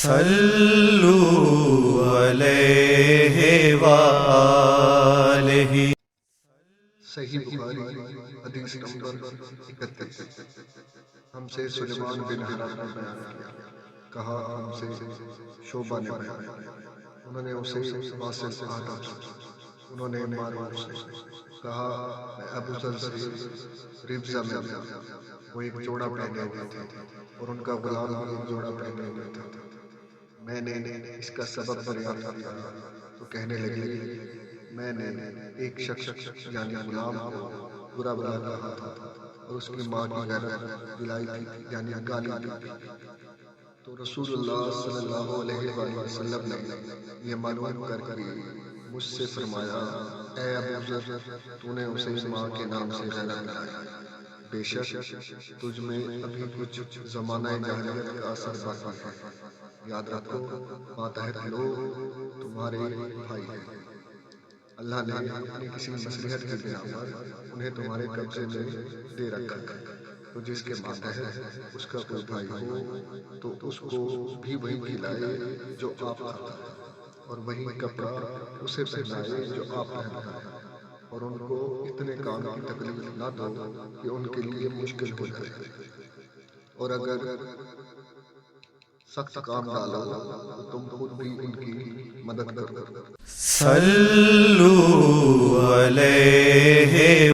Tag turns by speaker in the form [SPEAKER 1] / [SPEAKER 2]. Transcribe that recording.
[SPEAKER 1] صلو علیہ وآلہ۔
[SPEAKER 2] صحیح بخاری حدیث نمبر 31۔ ہم سے سلیمان بن حرب نے بیان کیا، کہا ہم سے شعبہ نے بیان کیا، انہوں نے اسے واصل آدم سے، انہوں نے معروف سے کہا میں ابو ذر سے ربضہ میں گیا، وہ ایک جوڑا پہنے ہوئے تھے اور ان کا غلام بھی ایک جوڑا پہنے ہوئے تھا۔ میں نے اس کا سبب دریافت کیا تو کہنے لگے میں نے ایک شخص یعنی غلام کو برا بلا کہا تھا اور اس کی ماں کی غیرت دلائی تھی یعنی گالی دی تھی، تو رسول اللہ صلی اللہ علیہ وآلہ وسلم نے یہ معلوم کر کے مجھ سے فرمایا اے ابو ذر تو نے اسے ماں کے نام سے غیرت دلائی، بے شک تجھ میں ابھی کچھ زمانہ جاہلیت کا اثر باقی ہے، یاد رکھو ماتحت لوگ تمہارے بھائی ہیں، اللہ نے اپنی کسی مصلحت کی بنا پر انہیں تمہارے قبضے میں دے رکھا ہے، تو جس کے ماتحت اس کا کوئی بھائی ہو تو اس کو بھی وہی کھلائے جو آپ کھاتا ہے اور وہی کپڑا اسے پہنائے جو آپ پہنتا ہے، اور ان کو اتنے کام کی تکلیف نہ دو کہ ان کے لیے مشکل ہو جائے، اور اگر سخت کام ڈالو تو تم خود بھی ان کی مدد کرو۔
[SPEAKER 1] صلو علیہ